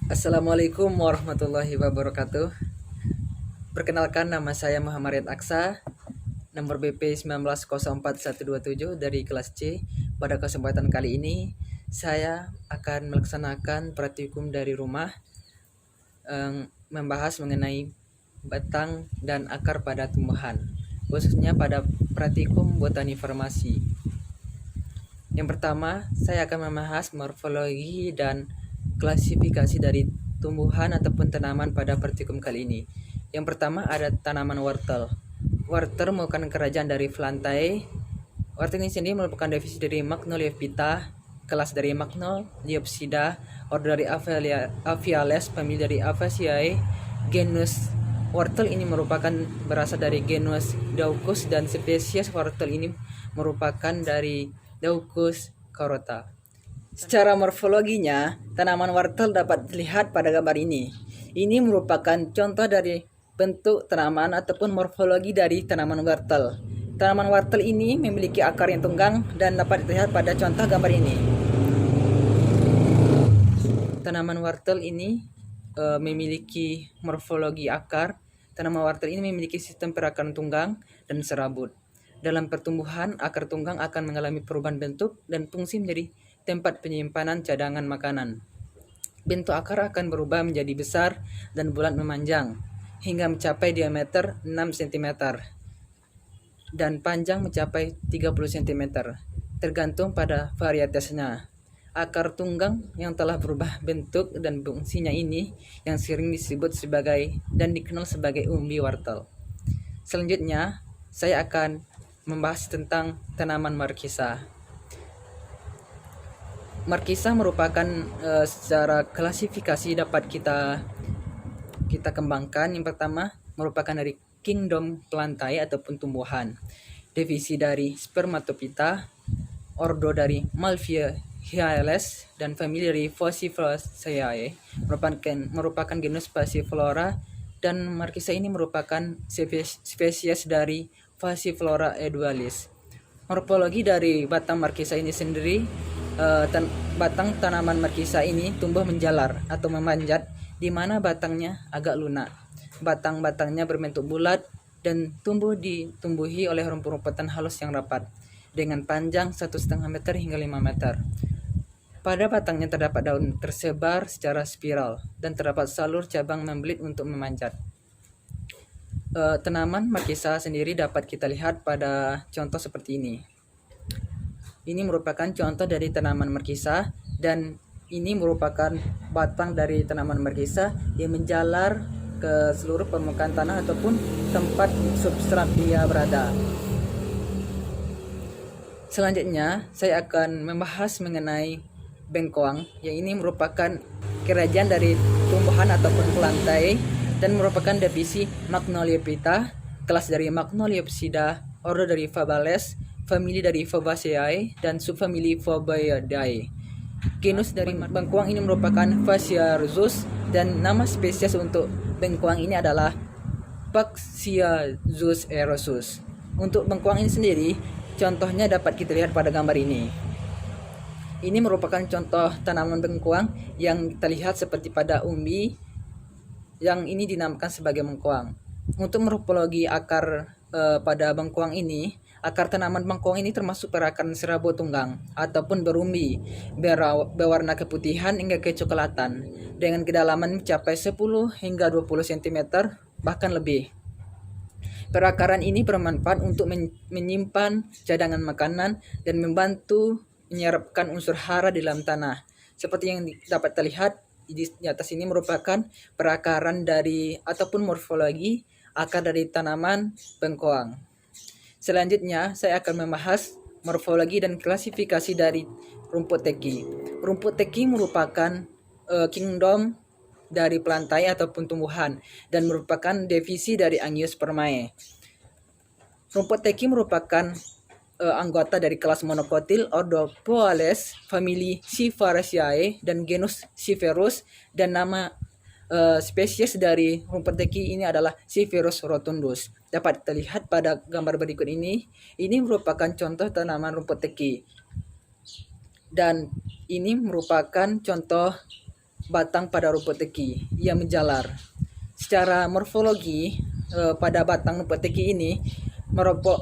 Assalamualaikum warahmatullahi wabarakatuh. Perkenalkan, nama saya Muhammad Riyad Aksa, nomor BP 19041127 dari kelas C. Pada kesempatan kali ini, saya akan melaksanakan praktikum dari rumah, membahas mengenai batang dan akar pada tumbuhan, khususnya pada praktikum botani farmasi. Yang pertama, saya akan membahas morfologi dan klasifikasi dari tumbuhan ataupun tanaman pada praktikum kali ini. Yang pertama ada tanaman wortel. Wortel merupakan kerajaan dari Plantae. Wortel ini sendiri merupakan divisi dari Magnoliophyta, kelas dari Magnoliopsida, order dari Aviales, famili dari Aviaceae, genus wortel ini merupakan berasal dari genus Daucus dan spesies wortel ini merupakan dari Daucus carota. Secara morfologinya, tanaman wortel dapat dilihat pada gambar ini. Ini merupakan contoh dari bentuk tanaman ataupun morfologi dari tanaman wortel. Tanaman wortel ini memiliki akar yang tunggang dan dapat dilihat pada contoh gambar ini. Tanaman wortel ini memiliki morfologi akar. Tanaman wortel ini memiliki sistem perakaran tunggang dan serabut. Dalam pertumbuhan, akar tunggang akan mengalami perubahan bentuk dan fungsi menjadi tempat penyimpanan cadangan makanan. Bentuk akar akan berubah menjadi besar dan bulat memanjang hingga mencapai diameter 6 cm dan panjang mencapai 30 cm, tergantung pada varietasnya. Akar tunggang yang telah berubah bentuk dan fungsinya ini yang sering disebut sebagai dan dikenal sebagai umbi wortel. Selanjutnya, saya akan membahas tentang tanaman markisa. Markisa merupakan secara klasifikasi dapat kita kembangkan. Yang pertama merupakan dari kingdom Plantae ataupun tumbuhan, divisi dari Spermatophyta, ordo dari Malvaceae dan famili dari Vociferaceae, merupakan genus Passiflora, dan markisa ini merupakan spesies dari Passiflora edualis. Morfologi dari batang markisa ini sendiri, batang tanaman markisa ini tumbuh menjalar atau memanjat, di mana batangnya agak lunak. Batang-batangnya berbentuk bulat dan ditumbuhi oleh rumput-rumputan halus yang rapat dengan panjang 1,5 meter hingga 5 meter. Pada batangnya terdapat daun tersebar secara spiral dan terdapat salur cabang membelit untuk memanjat. Tanaman markisa sendiri dapat kita lihat pada contoh seperti ini. Ini merupakan contoh dari tanaman markisa, dan ini merupakan batang dari tanaman markisa yang menjalar ke seluruh permukaan tanah ataupun tempat substrat dia berada. Selanjutnya, saya akan membahas mengenai bengkoang, yang ini merupakan kerajaan dari tumbuhan ataupun Plantae dan merupakan divisi Magnoliophyta, kelas dari Magnoliopsida, ordo dari Fabales, famili dari Fabaceae dan subfamili Fabaeidae. Genus dari bengkoang ini merupakan Phasiarzus dan nama spesies untuk bengkoang ini adalah Paxiazus erosus. Untuk bengkoang ini sendiri, contohnya dapat kita lihat pada gambar ini. Ini merupakan contoh tanaman bengkoang yang terlihat seperti pada umbi, yang ini dinamakan sebagai bengkoang. Untuk morfologi akar pada bengkoang ini, akar tanaman bengkoang ini termasuk perakaran serabut tunggang ataupun berumbi, berwarna keputihan hingga kecoklatan, dengan kedalaman mencapai 10 hingga 20 cm bahkan lebih. Perakaran ini bermanfaat untuk menyimpan cadangan makanan dan membantu menyerapkan unsur hara di dalam tanah. Seperti yang dapat terlihat di atas ini merupakan perakaran dari ataupun morfologi akar dari tanaman bengkoang. Selanjutnya, saya akan membahas morfologi dan klasifikasi dari rumput teki. Rumput teki merupakan kingdom dari Plantae ataupun tumbuhan dan merupakan divisi dari Angiospermae. Rumput teki merupakan anggota dari kelas monokotil ordo Poales, famili Sivaraceae dan genus Siferus, dan nama spesies dari rumput teki ini adalah Siferus rotundus. Dapat terlihat pada gambar berikut ini. Ini merupakan contoh tanaman rumput teki, dan ini merupakan contoh batang pada rumput teki yang menjalar. Secara morfologi pada batang rumput teki ini,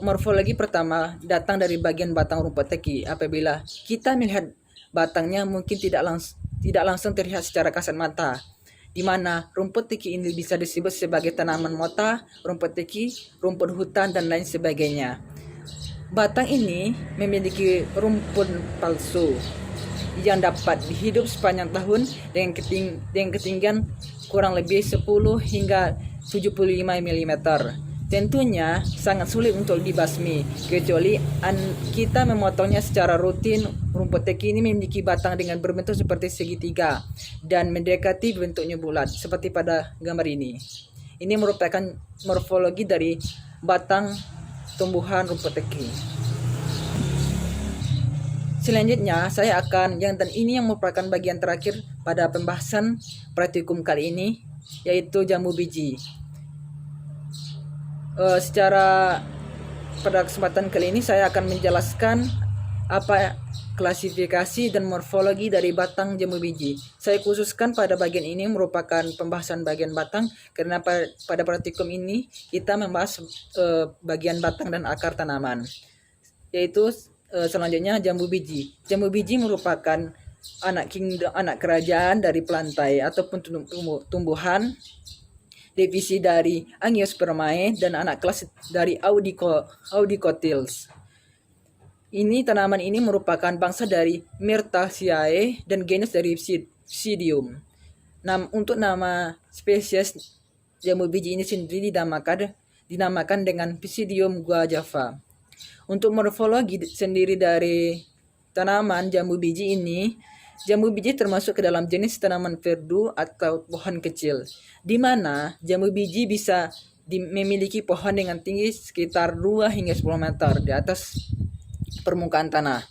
morfologi pertama datang dari bagian batang rumput teki. Apabila kita melihat batangnya mungkin tidak langsung terlihat secara kasat mata, di mana rumput teki ini bisa disebut sebagai tanaman mota, rumput teki, rumput hutan, dan lain sebagainya. Batang ini memiliki rumput palsu yang dapat hidup sepanjang tahun dengan ketinggian kurang lebih 10 hingga 75 mm. Tentunya sangat sulit untuk dibasmi kecuali kita memotongnya secara rutin. Rumput teki ini memiliki batang dengan berbentuk seperti segitiga dan mendekati bentuknya bulat seperti pada gambar ini. Ini merupakan morfologi dari batang tumbuhan rumput teki. Selanjutnya dan ini yang merupakan bagian terakhir pada pembahasan praktikum kali ini, yaitu jambu biji. Pada kesempatan kali ini saya akan menjelaskan apa klasifikasi dan morfologi dari batang jambu biji. Saya khususkan pada bagian ini merupakan pembahasan bagian batang karena pada praktikum ini kita membahas bagian batang dan akar tanaman. Yaitu selanjutnya jambu biji. Jambu biji merupakan anak kerajaan dari plantae ataupun tumbuhan, divisi dari Angiospermae, dan anak kelas dari Audicotyls. Tanaman ini merupakan bangsa dari Myrtaceae dan genus dari Psidium. Untuk nama spesies jambu biji ini sendiri dinamakan dengan Psidium guajava. Untuk morfologi sendiri dari tanaman jambu biji ini, jambu biji termasuk ke dalam jenis tanaman verdu atau pohon kecil, di mana jambu biji bisa memiliki pohon dengan tinggi sekitar 2 hingga 10 meter di atas permukaan tanah.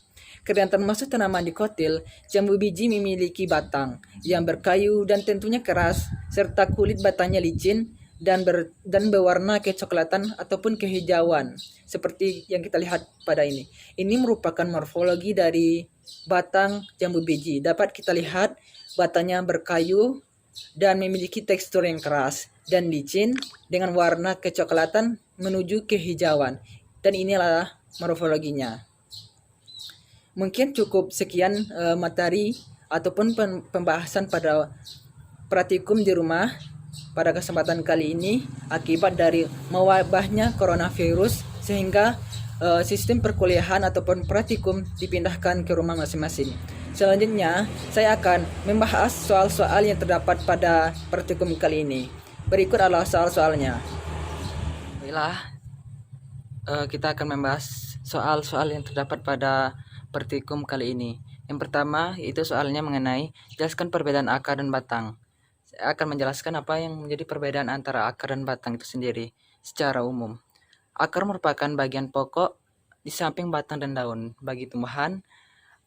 Karena termasuk tanaman dikotil, jambu biji memiliki batang yang berkayu dan tentunya keras, serta kulit batangnya licin dan berwarna kecoklatan ataupun kehijauan seperti yang kita lihat pada ini. Ini merupakan morfologi dari batang jambu biji. Dapat kita lihat batangnya berkayu dan memiliki tekstur yang keras dan licin dengan warna kecoklatan menuju kehijauan. Dan inilah morfologinya. Mungkin cukup sekian materi ataupun pembahasan pada praktikum di rumah pada kesempatan kali ini akibat dari mewabahnya coronavirus, sehingga sistem perkuliahan ataupun praktikum dipindahkan ke rumah masing-masing. Selanjutnya, saya akan membahas soal-soal yang terdapat pada praktikum kali ini. Berikut adalah soal-soalnya. Baiklah, kita akan membahas soal-soal yang terdapat pada praktikum kali ini. Yang pertama, itu soalnya mengenai jelaskan perbedaan akar dan batang. Saya akan menjelaskan apa yang menjadi perbedaan antara akar dan batang itu sendiri secara umum. Akar merupakan bagian pokok di samping batang dan daun. Bagi tumbuhan,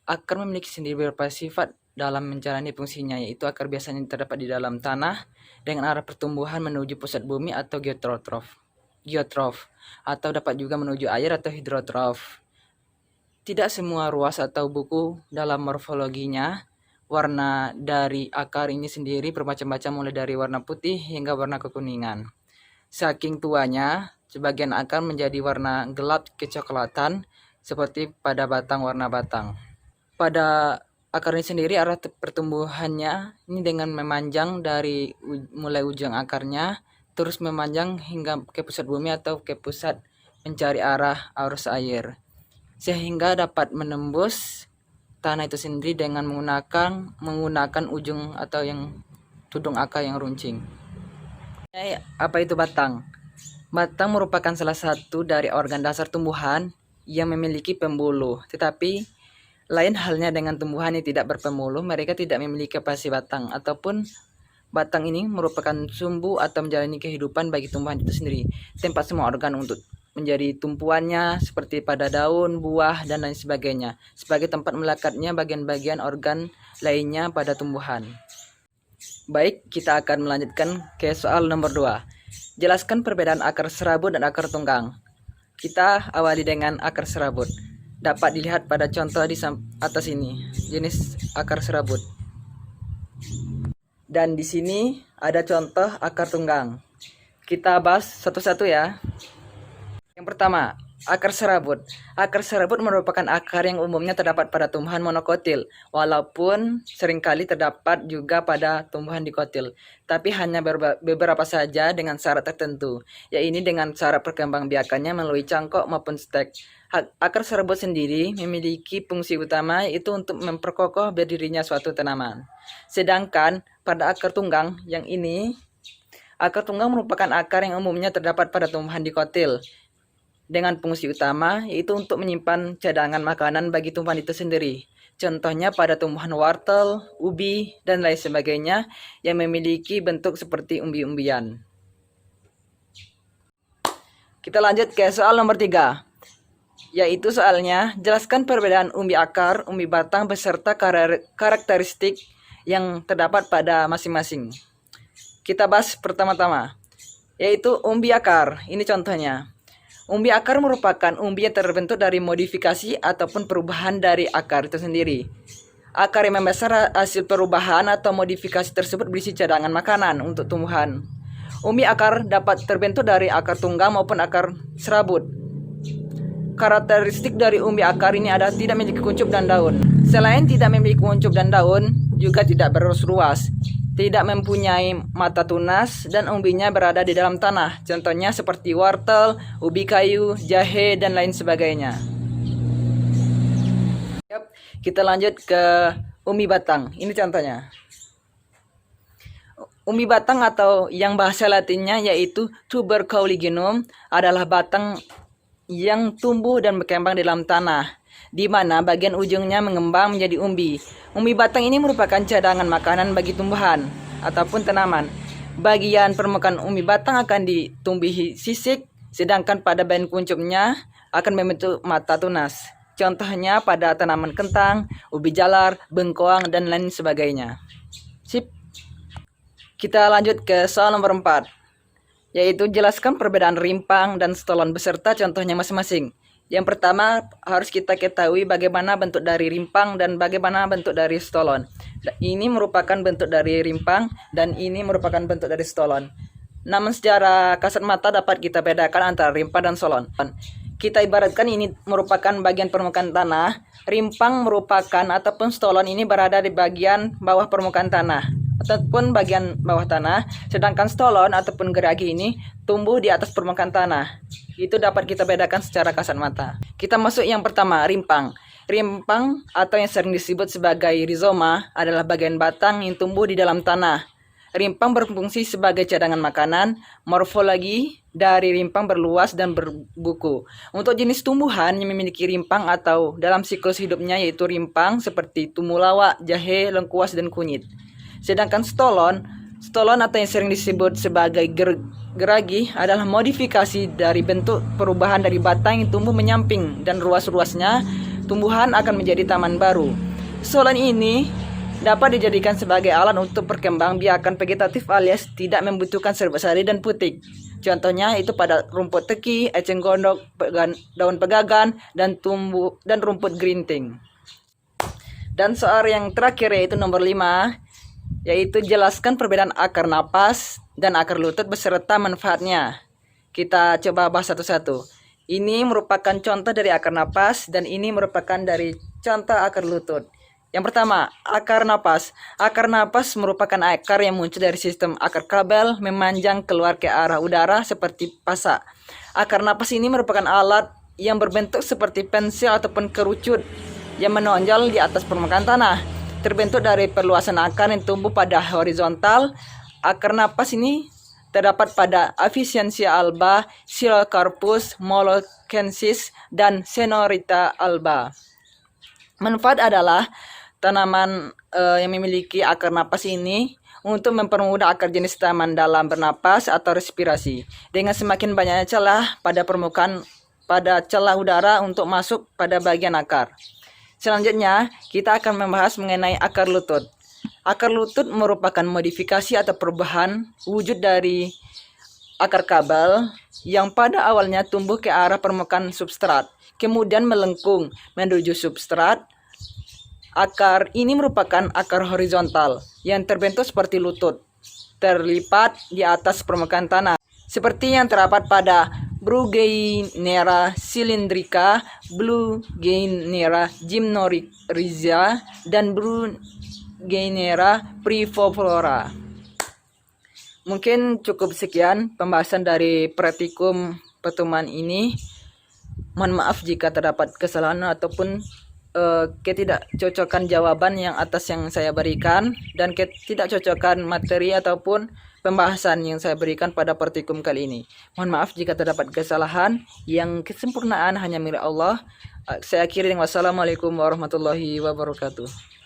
akar memiliki sendiri beberapa sifat dalam menjalani fungsinya, yaitu akar biasanya terdapat di dalam tanah dengan arah pertumbuhan menuju pusat bumi atau geotrof, atau dapat juga menuju air atau hidrotrof. Tidak semua ruas atau buku dalam morfologinya. Warna dari akar ini sendiri bermacam-macam, mulai dari warna putih hingga warna kekuningan. Saking tuanya, sebagian akar menjadi warna gelap kecoklatan seperti pada batang warna batang. Pada akar ini sendiri, arah pertumbuhannya ini dengan memanjang dari mulai ujung akarnya terus memanjang hingga ke pusat bumi atau ke pusat mencari arah arus air, sehingga dapat menembus tanah itu sendiri dengan menggunakan ujung atau yang tudung akar yang runcing. Apa itu batang? Batang merupakan salah satu dari organ dasar tumbuhan yang memiliki pembuluh, tetapi lain halnya dengan tumbuhan yang tidak berpembuluh, mereka tidak memiliki kapasitas batang, ataupun batang ini merupakan sumbu atau menjalani kehidupan bagi tumbuhan itu sendiri, tempat semua organ untuk menjadi tumpuannya seperti pada daun, buah, dan lain sebagainya, sebagai tempat melekatnya bagian-bagian organ lainnya pada tumbuhan. Baik, kita akan melanjutkan ke soal nomor 2. Jelaskan perbedaan akar serabut dan akar tunggang. Kita awali dengan akar serabut. Dapat dilihat pada contoh di atas ini, jenis akar serabut. Dan di sini ada contoh akar tunggang. Kita bahas satu-satu ya. Yang pertama, akar serabut. Akar serabut merupakan akar yang umumnya terdapat pada tumbuhan monokotil, walaupun seringkali terdapat juga pada tumbuhan dikotil, tapi hanya beberapa saja dengan syarat tertentu, yaitu dengan cara perkembangbiakannya melalui cangkok maupun stek. Akar serabut sendiri memiliki fungsi utama, yaitu untuk memperkokoh berdirinya suatu tanaman. Sedangkan pada akar tunggang yang ini, akar tunggang merupakan akar yang umumnya terdapat pada tumbuhan dikotil, dengan fungsi utama yaitu untuk menyimpan cadangan makanan bagi tumbuhan itu sendiri. Contohnya pada tumbuhan wortel, ubi, dan lain sebagainya yang memiliki bentuk seperti umbi-umbian. Kita lanjut ke soal nomor 3, yaitu soalnya jelaskan perbedaan umbi akar, umbi batang beserta karakteristik yang terdapat pada masing-masing. Kita bahas pertama-tama, yaitu umbi akar. Ini contohnya. Umbi akar merupakan umbi yang terbentuk dari modifikasi ataupun perubahan dari akar itu sendiri. Akar yang membesar hasil perubahan atau modifikasi tersebut berisi cadangan makanan untuk tumbuhan. Umbi akar dapat terbentuk dari akar tunggang maupun akar serabut. Karakteristik dari umbi akar ini adalah tidak memiliki kuncup dan daun. Selain tidak memiliki kuncup dan daun, juga tidak berruas-ruas, tidak mempunyai mata tunas, dan umbinya berada di dalam tanah. Contohnya seperti wortel, ubi kayu, jahe, dan lain sebagainya. Kita lanjut ke umbi batang. Ini contohnya. Umbi batang atau yang bahasa latinnya yaitu tuberculiginum adalah batang yang tumbuh dan berkembang di dalam tanah, di mana bagian ujungnya mengembang menjadi umbi. Umbi batang ini merupakan cadangan makanan bagi tumbuhan ataupun tanaman. Bagian permukaan umbi batang akan ditumbuhi sisik, sedangkan pada bagian kuncupnya akan membentuk mata tunas. Contohnya pada tanaman kentang, ubi jalar, bengkoang, dan lain sebagainya. Sip. Kita lanjut ke soal nomor 4, yaitu jelaskan perbedaan rimpang dan stolon beserta contohnya masing-masing. Yang pertama, harus kita ketahui bagaimana bentuk dari rimpang dan bagaimana bentuk dari stolon. Ini merupakan bentuk dari rimpang dan ini merupakan bentuk dari stolon. Namun secara kasat mata dapat kita bedakan antara rimpang dan stolon. Kita ibaratkan ini merupakan bagian permukaan tanah, rimpang merupakan ataupun stolon ini berada di bagian bawah permukaan tanah ataupun bagian bawah tanah, sedangkan stolon ataupun geragi ini tumbuh di atas permukaan tanah. Itu dapat kita bedakan secara kasat mata. Kita masuk yang pertama, rimpang. Rimpang atau yang sering disebut sebagai rizoma adalah bagian batang yang tumbuh di dalam tanah. Rimpang berfungsi sebagai cadangan makanan. Morfologi dari rimpang berluas dan berbuku. Untuk jenis tumbuhan yang memiliki rimpang atau dalam siklus hidupnya yaitu rimpang seperti tumulawak, jahe, lengkuas, dan kunyit. Sedangkan stolon atau yang sering disebut sebagai geragi adalah modifikasi dari bentuk perubahan dari batang yang tumbuh menyamping dan ruas-ruasnya tumbuhan akan menjadi taman baru. Stolon ini dapat dijadikan sebagai alat untuk perkembangbiakan vegetatif alias tidak membutuhkan serbuk sari dan putik. Contohnya itu pada rumput teki, eceng gondok, daun pegagan, dan rumput gerinting. Dan soal yang terakhir yaitu nomor 5, yaitu jelaskan perbedaan akar napas dan akar lutut beserta manfaatnya. Kita coba bahas satu-satu. Ini merupakan contoh dari akar napas dan ini merupakan dari contoh akar lutut. Yang pertama, akar napas. Akar napas merupakan akar yang muncul dari sistem akar kabel memanjang keluar ke arah udara seperti pasak. Akar napas ini merupakan alat yang berbentuk seperti pensil ataupun kerucut yang menonjol di atas permukaan tanah. Terbentuk dari perluasan akar yang tumbuh pada horizontal. Akar napas ini terdapat pada Avicensia alba, Psilocarpus molokensis, dan Senorita alba. Manfaat adalah tanaman yang memiliki akar napas ini untuk mempermudah akar jenis tanaman dalam bernapas atau respirasi. Dengan semakin banyaknya celah pada permukaan pada celah udara untuk masuk pada bagian akar. Selanjutnya, kita akan membahas mengenai akar lutut. Akar lutut merupakan modifikasi atau perubahan wujud dari akar kabel yang pada awalnya tumbuh ke arah permukaan substrat, kemudian melengkung menuju substrat. Akar ini merupakan akar horizontal yang terbentuk seperti lutut, terlipat di atas permukaan tanah, seperti yang terdapat pada Bruguiera cylindrica, Bruguiera gymnorrhiza, dan Bruguiera priviflora. Mungkin cukup sekian pembahasan dari praktikum pertemuan ini. Mohon maaf jika terdapat kesalahan ataupun ketidakcocokan jawaban yang atas yang saya berikan, dan ketidakcocokan materi ataupun pembahasan yang saya berikan pada praktikum kali ini. Mohon maaf jika terdapat kesalahan. Yang kesempurnaan hanya milik Allah. Saya akhiri dengan wassalamualaikum warahmatullahi wabarakatuh.